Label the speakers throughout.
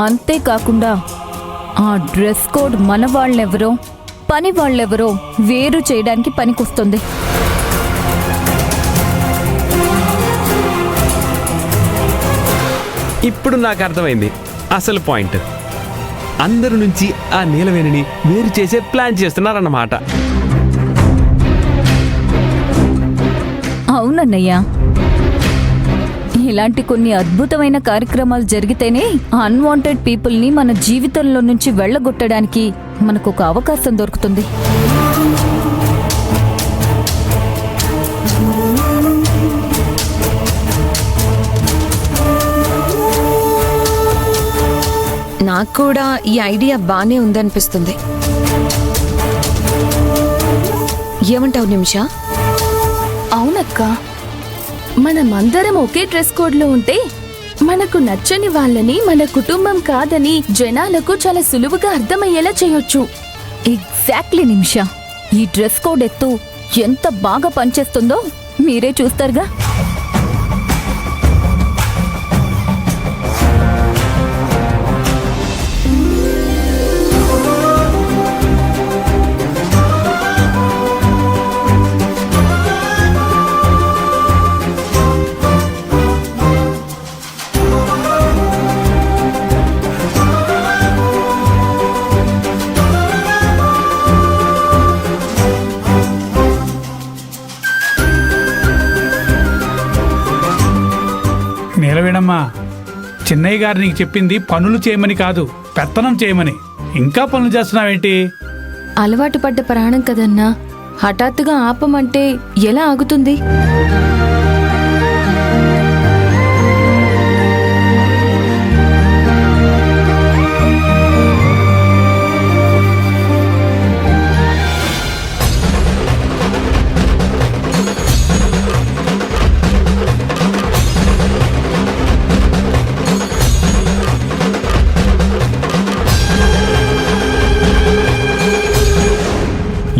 Speaker 1: అంతేకాకుండా ఆ dress code మన వాళ్ళెవరో పని వాళ్ళెవరో వేరు చేయడానికి పనికొస్తుంది.
Speaker 2: ఇప్పుడు నాకు అర్థమైంది అసలు పాయింట్. అందరి నుంచి ఆ నీలవేణిని వేరు చేసే ప్లాన్ చేస్తున్నారన్నమాట.
Speaker 1: అవునన్నయ్య, ఇలాంటి కొన్ని అద్భుతమైన కార్యక్రమాలు జరిగితేనే అన్వాంటెడ్ పీపుల్ని మన జీవితంలో నుంచి వెళ్ళగొట్టడానికి మనకు ఒక అవకాశం దొరుకుతుంది.
Speaker 3: నాకు కూడా ఈ ఐడియా బానే ఉందనిపిస్తుంది. ఏమంటావు నిమిషా?
Speaker 4: అవునక్క, మనమందరం ఒకే డ్రెస్ కోడ్లో ఉంటే మనకు నచ్చని వాళ్ళని మన కుటుంబం కాదని జనాలకు చాలా సులువుగా అర్థమయ్యేలా చేయొచ్చు.
Speaker 1: ఎగ్జాక్ట్లీ నిమిషా, ఈ డ్రెస్ కోడ్ ఎత్తు ఎంత బాగా పనిచేస్తుందో మీరే చూస్తారుగా.
Speaker 5: నీలవేణమ్మా, చిన్నయ్య గారు నీకు చెప్పింది పనులు చేయమని కాదు, పెత్తనం చేయమని. ఇంకా పనులు చేస్తున్నావేంటి?
Speaker 4: అలవాటు పడ్డ ప్రాణం కదన్నా, హఠాత్తుగా ఆపమంటే ఎలా ఆగుతుంది?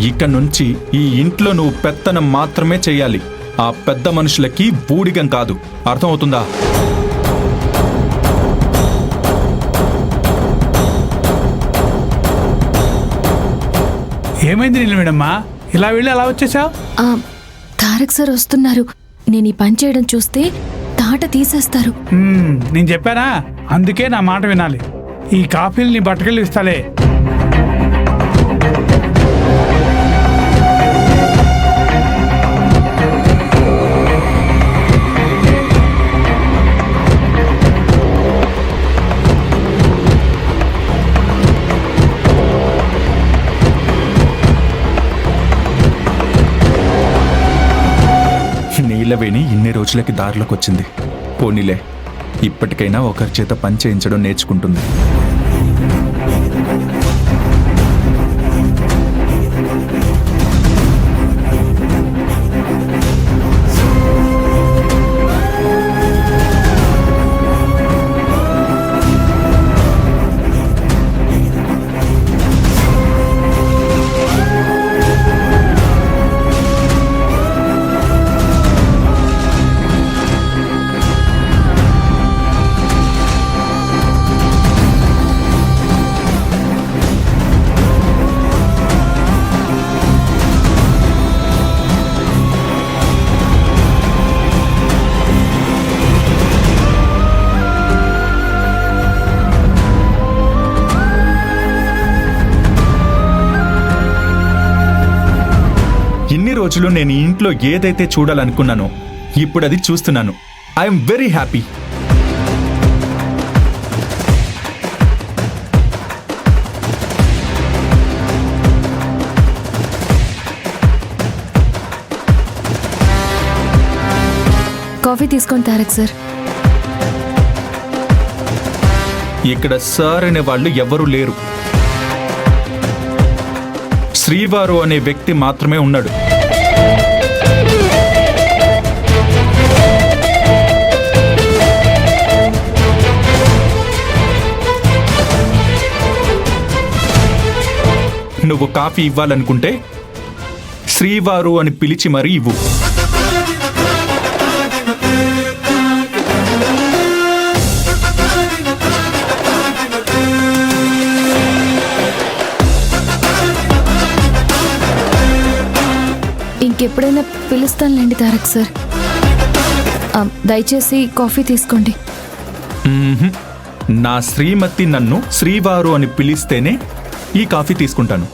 Speaker 6: ఇక నుంచి ఈ ఇంట్లో నువ్వు పెత్తనం మాత్రమే చెయ్యాలి. ఆ పెద్ద మనుషులకి బూడిగం కాదు. అర్థమవుతుందా?
Speaker 5: ఏమైంది నీలవేణమ్మా, ఇలా వెళ్ళి అలా వచ్చేసావు?
Speaker 4: తారక్ సార్ వస్తున్నారు. నేను ఈ పని చేయడం చూస్తే తాట తీసేస్తారు.
Speaker 5: నేను చెప్పానా? అందుకే నా మాట వినాలి. ఈ కాఫీలు నీ బట్టకెళ్ళి ఇస్తాలే.
Speaker 6: నీలవేణి ఇన్ని రోజులకి దారిలోకి వచ్చింది. పోనీలే, ఇప్పటికైనా ఒకరి చేత పని చేయించడం నేర్చుకుంటుంది. ఇన్ని రోజులు నేను ఈ ఇంట్లో ఏదైతే చూడాలనుకున్నానో ఇప్పుడు అది చూస్తున్నాను. I'm very happy.
Speaker 4: కాఫీ తీసుకోండి తారక్ సార్.
Speaker 6: ఇక్కడ సార్ అనే వాళ్ళు ఎవ్వరూ లేరు. శ్రీవారు అనే వ్యక్తి మాత్రమే ఉన్నాడు. నువ్వు కాఫీ ఇవ్వాలనుకుంటే శ్రీవారు అని పిలిచి మరీ ఇవ్వు.
Speaker 3: ఇంకెప్పుడైనా పిలుస్తానులేండి తారక్ సార్. దయచేసి కాఫీ తీసుకోండి.
Speaker 6: మ్మ్హ్మ్. నా శ్రీమతి నన్ను శ్రీవారు అని పిలిస్తేనే ఈ కాఫీ తీసుకుంటాను.